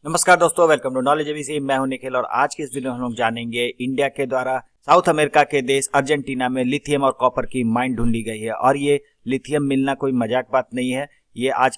नमस्कार दोस्तों, welcome to knowledge ABC. मैं हूं निखिल और आज की इस वीडियो में हम लोग जानेंगे इंडिया के द्वारा साउथ अमेरिका के देश अर्जेंटीना में लिथियम और कॉपर की माइन ढूंढी गई है। और ये लिथियम मिलना कोई मजाक बात नहीं है। ये आज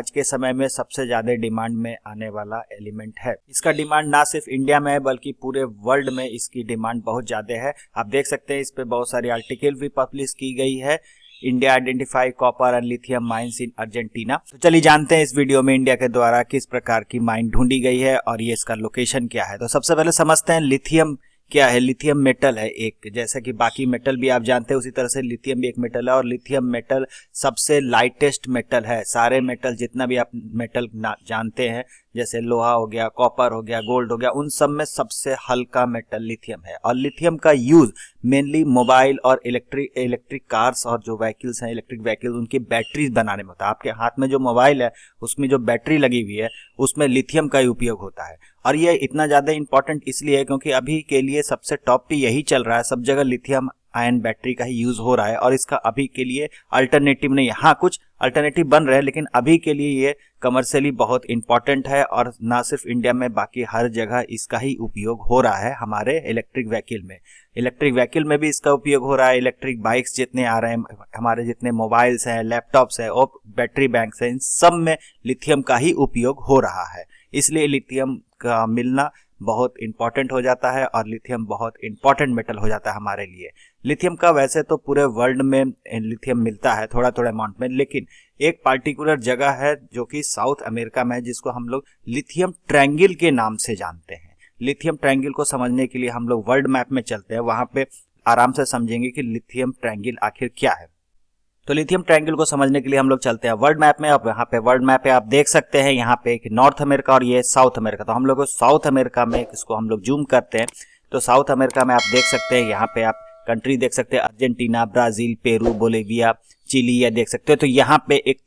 के समय में सबसे ज्यादा डिमांड में आने वाला एलिमेंट है। इसका डिमांड ना सिर्फ इंडिया में है बल्कि पूरे वर्ल्ड में इसकी डिमांड बहुत ज्यादा है। आप देख सकते हैं इस पे बहुत सारी आर्टिकल भी पब्लिश की गई है। India identify copper and lithium mines in Argentina. तो चलिए जानते हैं इस वीडियो में इंडिया के द्वारा किस प्रकार की माइन ढूंढी गई है और ये इसका लोकेशन क्या है। तो सबसे पहले समझते हैं लिथियम क्या है। लिथियम मेटल है एक, जैसा कि बाकी मेटल भी आप जानते हैं उसी तरह से लिथियम भी एक मेटल है। और लिथियम मेटल सबसे लाइटेस्ट मेटल है। सारे मेटल जितना भी आप मेटल जानते हैं जैसे लोहा हो गया, कॉपर हो गया, गोल्ड हो गया, उन सब में सबसे हल्का मेटल लिथियम है। और लिथियम का यूज मेनली मोबाइल और इलेक्ट्रिक कार्स और जो व्हीकल्स हैं, इलेक्ट्रिक व्हीकल्स, उनकी बैटरीज बनाने में होता है। आपके हाथ में जो मोबाइल है उसमें जो बैटरी लगी हुई है उसमें लिथियम का ही उपयोग होता है। और ये इतना ज्यादा इंपॉर्टेंट इसलिए है क्योंकि अभी के लिए सबसे टॉप पे यही चल रहा है। सब जगह लिथियम आयन बैटरी का ही यूज हो रहा है और इसका अभी के लिए अल्टरनेटिव नहीं है। हाँ, कुछ अल्टरनेटिव बन रहे हैं लेकिन अभी के लिए ये कमर्शियली बहुत इंपॉर्टेंट है। और ना सिर्फ इंडिया में बाकी हर जगह इसका ही उपयोग हो रहा है। हमारे इलेक्ट्रिक व्हीकल में भी इसका उपयोग हो रहा है। इलेक्ट्रिक बाइक्स जितने आ रहे हैं, हमारे जितने मोबाइल्स हैं, लैपटॉप्स हैं और बैटरी बैंक्स हैं, इन सब में लिथियम का ही उपयोग हो रहा है। इसलिए लिथियम का मिलना बहुत इंपॉर्टेंट हो जाता है और लिथियम बहुत इंपॉर्टेंट मेटल हो जाता है हमारे लिए। लिथियम का वैसे तो पूरे वर्ल्ड में लिथियम मिलता है थोड़ा थोड़ा अमाउंट में, लेकिन एक पार्टिकुलर जगह है जो कि साउथ अमेरिका में है जिसको हम लोग लिथियम ट्रायंगल के नाम से जानते हैं। लिथियम ट्रायंगल को समझने के लिए हम लोग वर्ल्ड मैप में चलते हैं, वहां पे आराम से समझेंगे कि लिथियम ट्रायंगल आखिर क्या है। तो लिथियम ट्रायंगल को समझने के लिए हम लोग चलते हैं वर्ल्ड मैप में। अब यहाँ पे वर्ल्ड मैप पे आप देख सकते हैं यहाँ पे नॉर्थ अमेरिका और ये साउथ अमेरिका। तो हम लोग साउथ अमेरिका में इसको हम लोग जूम करते हैं तो साउथ अमेरिका में आप देख सकते हैं, यहाँ पे आप कंट्री देख सकते हैं Argentina, Brazil, Peru, Bolivia, Chile, ये देख सकते हैं। तो यहाँ पे एक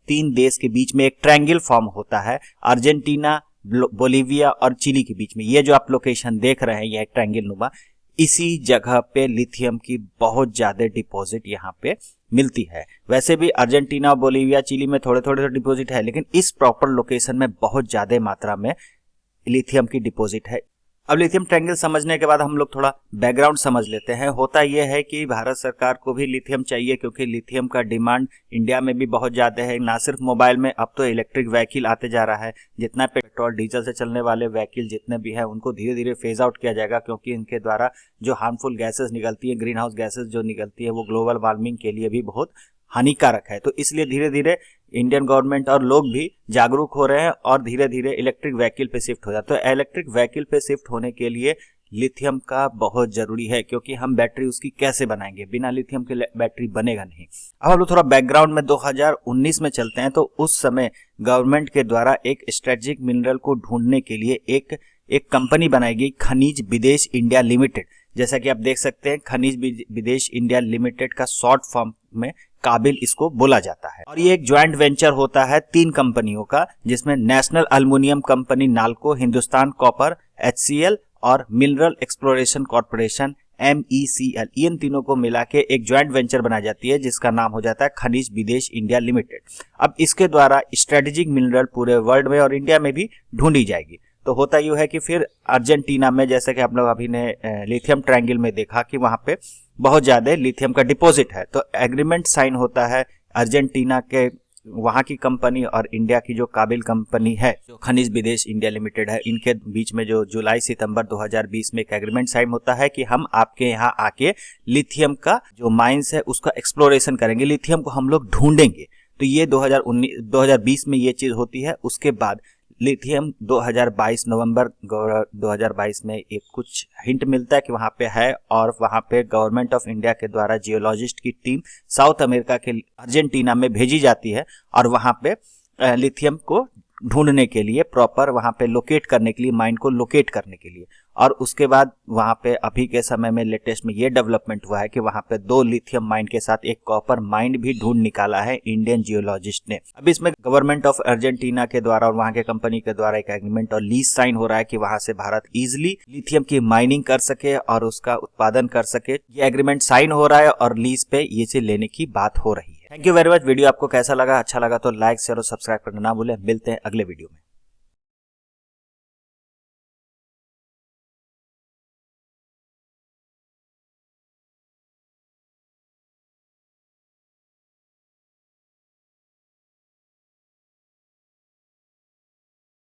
तीन देश के बीच में एक ट्रायंगल फॉर्म होता है, अर्जेंटीना, बोलिविया और चिली के बीच में। ये जो आप लोकेशन देख रहे हैं यह ट्रायंगल नुमा, इसी जगह पे लिथियम की बहुत ज्यादा डिपॉजिट यहाँ पे मिलती है। वैसे भी अर्जेंटीना, बोलिविया, चिली में थोड़े थोड़े डिपॉजिट है लेकिन इस प्रॉपर लोकेशन में बहुत ज्यादा मात्रा में लिथियम की डिपॉजिट है। अब लिथियम ट्रायंगल समझने के बाद हम लोग थोड़ा बैकग्राउंड समझ लेते हैं। होता यह है कि भारत सरकार को भी लिथियम चाहिए क्योंकि लिथियम का डिमांड इंडिया में भी बहुत ज्यादा है। ना सिर्फ मोबाइल में, अब तो इलेक्ट्रिक व्हीकल आते जा रहा है। जितना पेट्रोल डीजल से चलने वाले व्हीकल जितने भी हैं उनको धीरे धीरे फेज आउट किया जाएगा क्योंकि इनके द्वारा जो हार्मफुल गैसेस निकलती है, ग्रीन हाउस गैसेस जो निकलती है, वो ग्लोबल वार्मिंग के लिए भी बहुत हानिकारक है। तो इसलिए धीरे धीरे इंडियन गवर्नमेंट और लोग भी जागरूक हो रहे हैं और धीरे धीरे इलेक्ट्रिक व्हीकल पे शिफ्ट हो जाते हैं। तो इलेक्ट्रिक व्हीकल पे शिफ्ट होने के लिए लिथियम का बहुत जरूरी है क्योंकि हम बैटरी उसकी कैसे बनाएंगे, बिना लिथियम के बैटरी बनेगा नहीं। अब हम लोग थोड़ा बैकग्राउंड में 2019 में चलते हैं। तो उस समय गवर्नमेंट के द्वारा एक स्ट्रेटेजिक मिनरल को ढूंढने के लिए एक कंपनी बनाई गई, खनिज विदेश इंडिया लिमिटेड। जैसा कि आप देख सकते हैं खनिज विदेश इंडिया लिमिटेड का शॉर्ट फॉर्म में काबिल इसको बोला जाता है। और ये एक ज्वाइंट वेंचर होता है 3 कंपनियों का, जिसमें national aluminium company NALCO, Hindustan copper HCL और मिनरल एक्सप्लोरेशन कॉर्पोरेशन MECL, इन तीनों को मिला के एक ज्वाइंट वेंचर बनाई जाती है जिसका नाम हो जाता है खनिज विदेश इंडिया लिमिटेड। अब इसके द्वारा स्ट्रेटेजिक मिनरल पूरे वर्ल्ड में और इंडिया में भी ढूंढी जाएगी। तो होता यूं है कि फिर अर्जेंटीना में, जैसे कि हम लोग अभी ने लिथियम ट्रायंगल में देखा कि वहां पे बहुत ज्यादा लिथियम का डिपॉजिट है। तो एग्रीमेंट साइन होता है अर्जेंटीना के वहां की कंपनी और इंडिया की जो काबिल कंपनी है जो खनिज विदेश इंडिया लिमिटेड है, इनके बीच में जो जुलाई-सितंबर 2020 में एक एग्रीमेंट साइन होता है कि हम आपके यहाँ आके लिथियम का जो माइंस है उसका एक्सप्लोरेशन करेंगे, लिथियम को हम लोग ढूंढेंगे। तो ये 2020 में ये चीज होती है। उसके बाद लिथियम 2022 नवंबर 2022 में एक कुछ हिंट मिलता है कि वहां पे है और वहां पे गवर्नमेंट ऑफ इंडिया के द्वारा जियोलॉजिस्ट की टीम साउथ अमेरिका के अर्जेंटीना में भेजी जाती है और वहां पे लिथियम को ढूंढने के लिए, प्रॉपर वहां पे लोकेट करने के लिए, माइन को लोकेट करने के लिए। और उसके बाद वहां पे अभी के समय में लेटेस्ट में ये डेवलपमेंट हुआ है कि वहां पे 2 लिथियम माइन के साथ एक कॉपर माइन भी ढूंढ निकाला है इंडियन जियोलॉजिस्ट ने। अब इसमें गवर्नमेंट ऑफ अर्जेंटीना के द्वारा और वहां के कंपनी के द्वारा एक एग्रीमेंट और लीज साइन हो रहा है कि वहां से भारत इजिली लिथियम की माइनिंग कर सके और उसका उत्पादन कर सके। ये एग्रीमेंट साइन हो रहा है और लीज पे ये चीज लेने की बात हो रही है। Thank you very much. Video आपको कैसा लगा? अच्छा लगा तो लाइक, शेयर और सब्सक्राइब करना ना भूलें। मिलते हैं अगले वीडियो में।